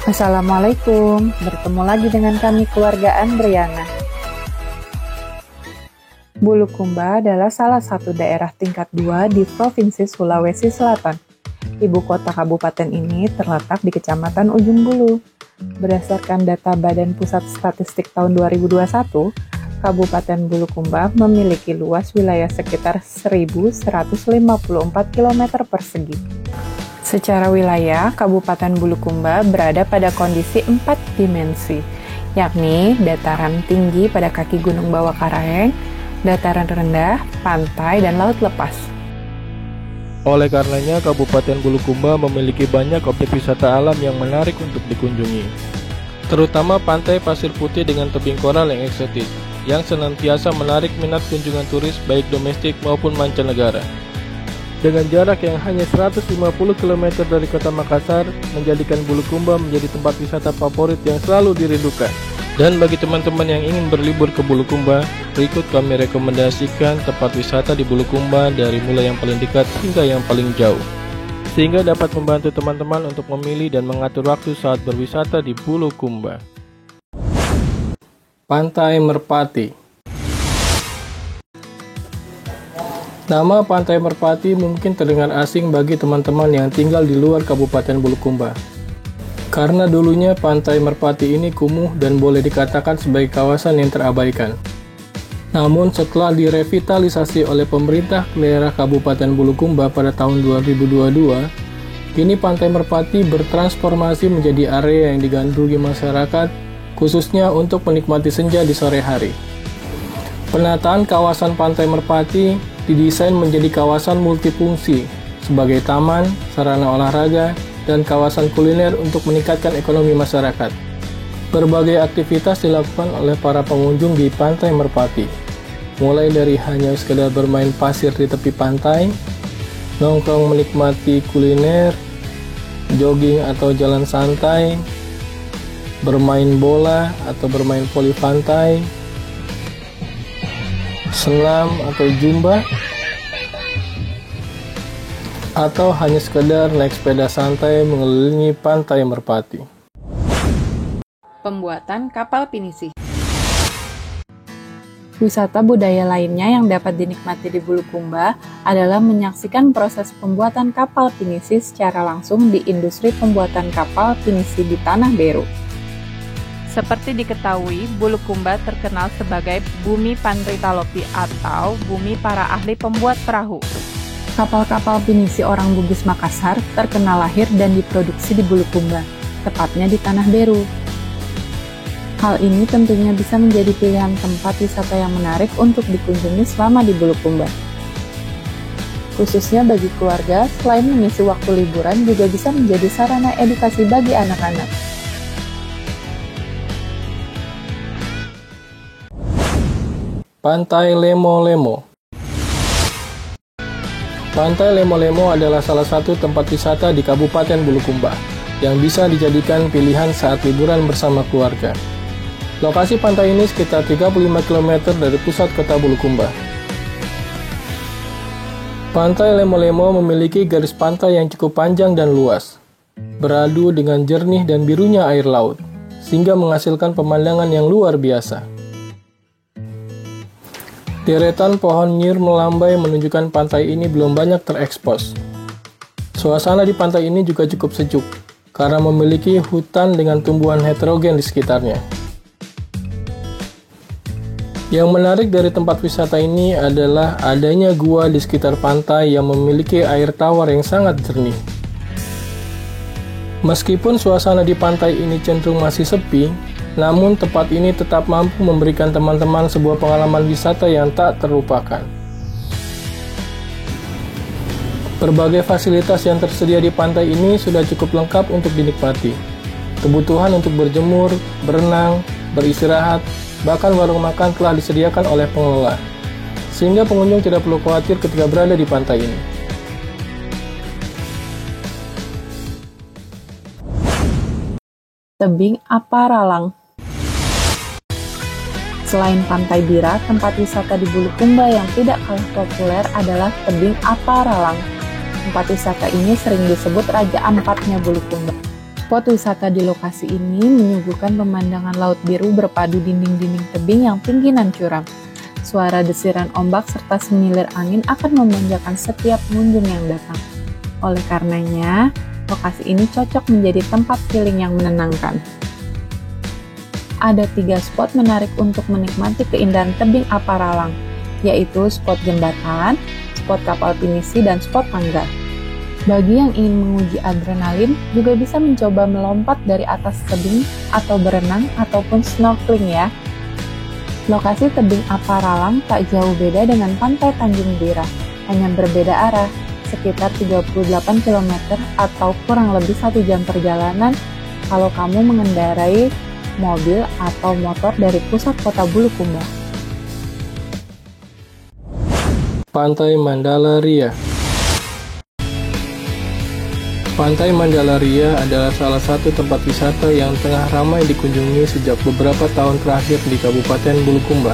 Assalamualaikum, bertemu lagi dengan kami keluarga Andriana. Bulukumba adalah salah satu daerah tingkat 2 di Provinsi Sulawesi Selatan. Ibu kota kabupaten ini terletak di Kecamatan Ujung Bulu. Berdasarkan data Badan Pusat Statistik tahun 2021, Kabupaten Bulukumba memiliki luas wilayah sekitar 1.154 km persegi. Secara wilayah, Kabupaten Bulukumba berada pada kondisi 4 dimensi, yakni dataran tinggi pada kaki Gunung Bawah Karaeng, dataran rendah, pantai, dan laut lepas. Oleh karenanya, Kabupaten Bulukumba memiliki banyak objek wisata alam yang menarik untuk dikunjungi, terutama pantai pasir putih dengan tebing koral yang eksotis, yang senantiasa menarik minat kunjungan turis baik domestik maupun mancanegara. Dengan jarak yang hanya 150 km dari kota Makassar, menjadikan Bulukumba menjadi tempat wisata favorit yang selalu dirindukan. Dan bagi teman-teman yang ingin berlibur ke Bulukumba, berikut kami rekomendasikan tempat wisata di Bulukumba dari mulai yang paling dekat hingga yang paling jauh, sehingga dapat membantu teman-teman untuk memilih dan mengatur waktu saat berwisata di Bulukumba. Pantai Merpati. Nama Pantai Merpati mungkin terdengar asing bagi teman-teman yang tinggal di luar Kabupaten Bulukumba. Karena dulunya Pantai Merpati ini kumuh dan boleh dikatakan sebagai kawasan yang terabaikan. Namun setelah direvitalisasi oleh pemerintah daerah Kabupaten Bulukumba pada tahun 2022, kini Pantai Merpati bertransformasi menjadi area yang digandrungi masyarakat, khususnya untuk menikmati senja di sore hari. Penataan kawasan Pantai Merpati didesain menjadi kawasan multifungsi sebagai taman, sarana olahraga, dan kawasan kuliner untuk meningkatkan ekonomi masyarakat. Berbagai aktivitas dilakukan oleh para pengunjung di Pantai Merpati, mulai dari hanya sekedar bermain pasir di tepi pantai, nongkrong menikmati kuliner, jogging atau jalan santai, bermain bola atau bermain voli pantai, senam atau zumba, atau hanya sekedar naik sepeda santai mengelilingi Pantai Merpati. Pembuatan kapal pinisi. Wisata budaya lainnya yang dapat dinikmati di Bulukumba adalah menyaksikan proses pembuatan kapal pinisi secara langsung di industri pembuatan kapal pinisi di Tanah Beru. Seperti diketahui, Bulukumba terkenal sebagai Bumi Pandritalopi atau Bumi para ahli pembuat perahu. Kapal-kapal pinisi orang Bugis Makassar terkenal lahir dan diproduksi di Bulukumba, tepatnya di Tanah Beru. Hal ini tentunya bisa menjadi pilihan tempat wisata yang menarik untuk dikunjungi selama di Bulukumba. Khususnya bagi keluarga, selain mengisi waktu liburan juga bisa menjadi sarana edukasi bagi anak-anak. Pantai Lemo-Lemo. Pantai Lemo-Lemo adalah salah satu tempat wisata di Kabupaten Bulukumba yang bisa dijadikan pilihan saat liburan bersama keluarga. Lokasi pantai ini sekitar 35 km dari pusat kota Bulukumba. Pantai Lemo-Lemo memiliki garis pantai yang cukup panjang dan luas, beradu dengan jernih dan birunya air laut, sehingga menghasilkan pemandangan yang luar biasa. Deretan pohon nyir melambai menunjukkan pantai ini belum banyak terekspos. Suasana di pantai ini juga cukup sejuk, karena memiliki hutan dengan tumbuhan heterogen di sekitarnya. Yang menarik dari tempat wisata ini adalah adanya gua di sekitar pantai yang memiliki air tawar yang sangat jernih. Meskipun suasana di pantai ini cenderung masih sepi, namun tempat ini tetap mampu memberikan teman-teman sebuah pengalaman wisata yang tak terlupakan. Berbagai fasilitas yang tersedia di pantai ini sudah cukup lengkap untuk dinikmati. Kebutuhan untuk berjemur, berenang, beristirahat, bahkan warung makan telah disediakan oleh pengelola, sehingga pengunjung tidak perlu khawatir ketika berada di pantai ini. Tebing Aparalang. Selain Pantai Bira, tempat wisata di Bulukumba yang tidak kalah populer adalah Tebing Aparalang. Tempat wisata ini sering disebut Raja Ampatnya Bulukumba. Spot wisata di lokasi ini menyuguhkan pemandangan laut biru berpadu dinding-dinding tebing yang tinggi dan curam. Suara desiran ombak serta semilir angin akan memanjakan setiap pengunjung yang datang. Oleh karenanya, lokasi ini cocok menjadi tempat healing yang menenangkan. Ada 3 spot menarik untuk menikmati keindahan tebing Aparalang, yaitu spot jembatan, spot kapal pinisi, dan spot tangga. Bagi yang ingin menguji adrenalin, juga bisa mencoba melompat dari atas tebing atau berenang ataupun snorkeling ya. Lokasi tebing Aparalang tak jauh beda dengan pantai Tanjung Bira, hanya berbeda arah, sekitar 38 km atau kurang lebih 1 jam perjalanan kalau kamu mengendarai mobil atau motor dari pusat kota Bulukumba. Pantai Mandala Ria. Pantai Mandala Ria adalah salah satu tempat wisata yang tengah ramai dikunjungi sejak beberapa tahun terakhir di Kabupaten Bulukumba.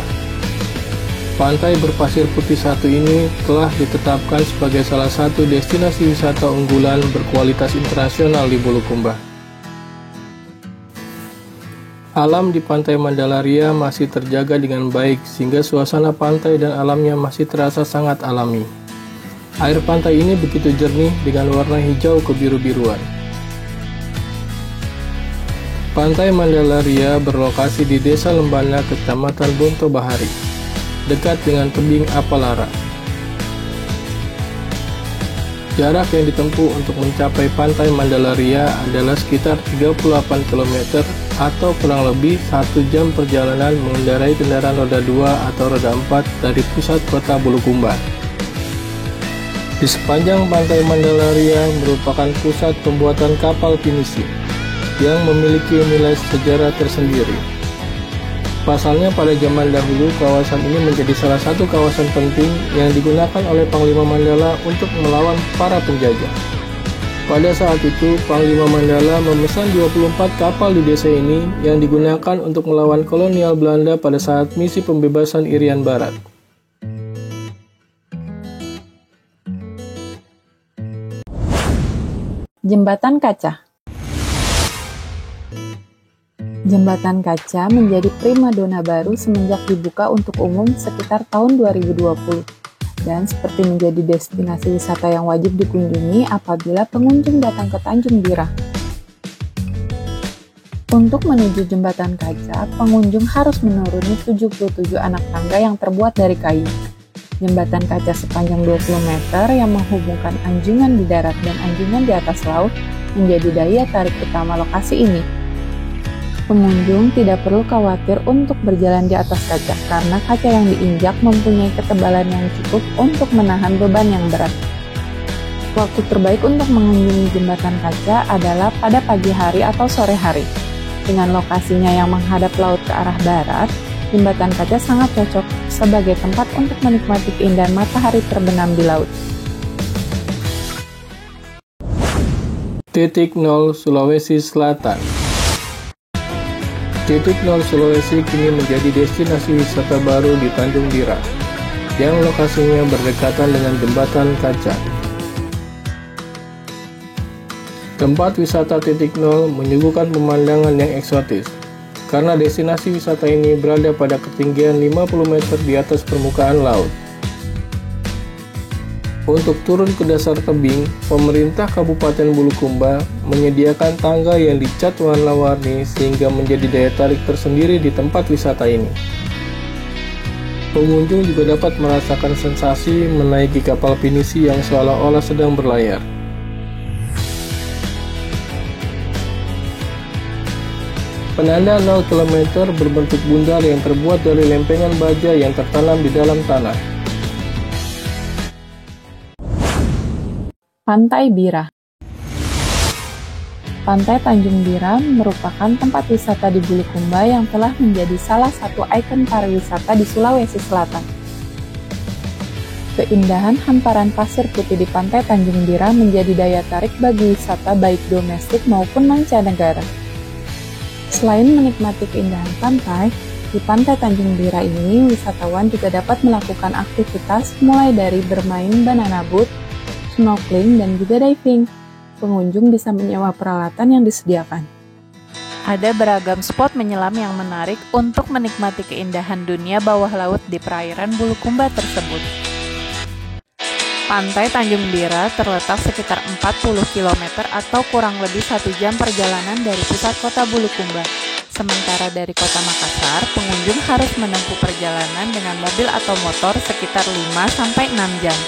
Pantai berpasir putih satu ini telah ditetapkan sebagai salah satu destinasi wisata unggulan berkualitas internasional di Bulukumba. Alam di Pantai Mandala Ria masih terjaga dengan baik sehingga suasana pantai dan alamnya masih terasa sangat alami. Air pantai ini begitu jernih dengan warna hijau kebiru-biruan. Pantai Mandala Ria berlokasi di Desa Lembana, Kecamatan Bonto Bahari, dekat dengan tebing Apalara. Jarak yang ditempuh untuk mencapai Pantai Mandala Ria adalah sekitar 38 km atau kurang lebih 1 jam perjalanan mengendarai kendaraan roda 2 atau roda 4 dari pusat kota Bulukumba. Di sepanjang Pantai Mandala Ria merupakan pusat pembuatan kapal pinisi yang memiliki nilai sejarah tersendiri. Pasalnya pada zaman dahulu kawasan ini menjadi salah satu kawasan penting yang digunakan oleh Panglima Mandala untuk melawan para penjajah. Pada saat itu, Panglima Mandala memesan 24 kapal di desa ini yang digunakan untuk melawan kolonial Belanda pada saat misi pembebasan Irian Barat. Jembatan Kaca. Jembatan Kaca menjadi primadona baru semenjak dibuka untuk umum sekitar tahun 2020 dan seperti menjadi destinasi wisata yang wajib dikunjungi apabila pengunjung datang ke Tanjung Bira. Untuk menuju Jembatan Kaca, pengunjung harus menuruni 77 anak tangga yang terbuat dari kayu. Jembatan kaca sepanjang 20 meter yang menghubungkan anjungan di darat dan anjungan di atas laut menjadi daya tarik utama lokasi ini. Pengunjung tidak perlu khawatir untuk berjalan di atas kaca karena kaca yang diinjak mempunyai ketebalan yang cukup untuk menahan beban yang berat. Waktu terbaik untuk mengunjungi Jembatan Kaca adalah pada pagi hari atau sore hari. Dengan lokasinya yang menghadap laut ke arah barat, Jembatan Kaca sangat cocok sebagai tempat untuk menikmati keindahan matahari terbenam di laut. Titik Nol Sulawesi Selatan. Titik Nol Sulawesi kini menjadi destinasi wisata baru di Tanjung Bira, yang lokasinya berdekatan dengan Jembatan Kaca. Tempat wisata Titik Nol menyuguhkan pemandangan yang eksotis, karena destinasi wisata ini berada pada ketinggian 50 meter di atas permukaan laut. Untuk turun ke dasar tebing, pemerintah Kabupaten Bulukumba menyediakan tangga yang dicat warna-warni sehingga menjadi daya tarik tersendiri di tempat wisata ini. Pengunjung juga dapat merasakan sensasi menaiki kapal pinisi yang seolah-olah sedang berlayar. Penanda 0 km berbentuk bundar yang terbuat dari lempengan baja yang tertanam di dalam tanah. Pantai Bira. Pantai Tanjung Bira merupakan tempat wisata di Bulukumba yang telah menjadi salah satu ikon pariwisata di Sulawesi Selatan. Keindahan hamparan pasir putih di Pantai Tanjung Bira menjadi daya tarik bagi wisata baik domestik maupun mancanegara. Selain menikmati keindahan pantai, di Pantai Tanjung Bira ini wisatawan juga dapat melakukan aktivitas mulai dari bermain banana boat, snorkeling, dan juga diving. Pengunjung bisa menyewa peralatan yang disediakan. Ada beragam spot menyelam yang menarik untuk menikmati keindahan dunia bawah laut di perairan Bulukumba tersebut. Pantai Tanjung Bira terletak sekitar 40 km atau kurang lebih 1 jam perjalanan dari pusat kota Bulukumba. Sementara dari kota Makassar, pengunjung harus menempuh perjalanan dengan mobil atau motor sekitar 5-6 jam.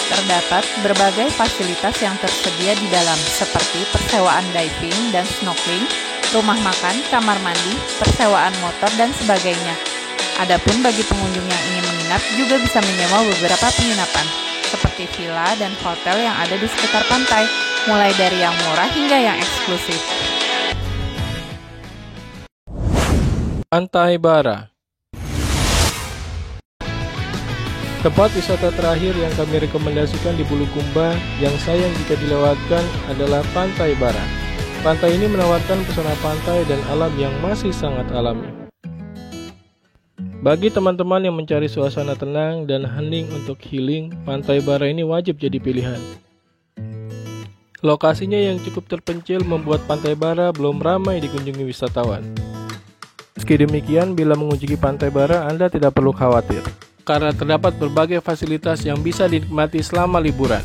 Terdapat berbagai fasilitas yang tersedia di dalam, seperti persewaan diving dan snorkeling, rumah makan, kamar mandi, persewaan motor, dan sebagainya. Adapun bagi pengunjung yang ingin menginap juga bisa menyewa beberapa penginapan, seperti villa dan hotel yang ada di sekitar pantai, mulai dari yang murah hingga yang eksklusif. Pantai Bara. Tempat wisata terakhir yang kami rekomendasikan di Bulukumba yang sayang jika dilewatkan adalah Pantai Bara. Pantai ini menawarkan pesona pantai dan alam yang masih sangat alami. Bagi teman-teman yang mencari suasana tenang dan hening untuk healing, Pantai Bara ini wajib jadi pilihan. Lokasinya yang cukup terpencil membuat Pantai Bara belum ramai dikunjungi wisatawan. Meski demikian, bila mengunjungi Pantai Bara, Anda tidak perlu khawatir, karena terdapat berbagai fasilitas yang bisa dinikmati selama liburan.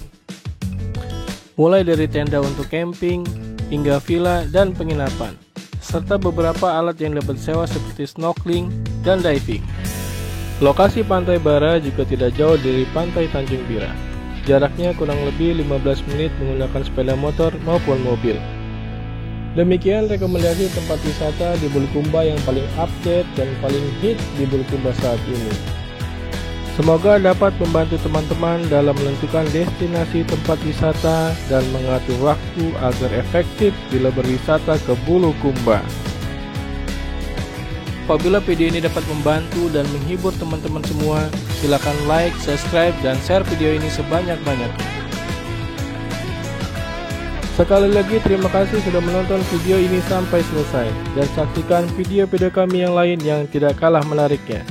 Mulai dari tenda untuk camping, hingga villa dan penginapan, serta beberapa alat yang dapat sewa seperti snorkeling dan diving. Lokasi Pantai Bara juga tidak jauh dari Pantai Tanjung Bira. Jaraknya kurang lebih 15 menit menggunakan sepeda motor maupun mobil. Demikian rekomendasi tempat wisata di Bulukumba yang paling update dan paling hit di Bulukumba saat ini. Semoga dapat membantu teman-teman dalam menentukan destinasi tempat wisata dan mengatur waktu agar efektif bila berwisata ke Bulukumba. Apabila video ini dapat membantu dan menghibur teman-teman semua, silakan like, subscribe, dan share video ini sebanyak-banyaknya. Sekali lagi terima kasih sudah menonton video ini sampai selesai, dan saksikan video-video kami yang lain yang tidak kalah menariknya.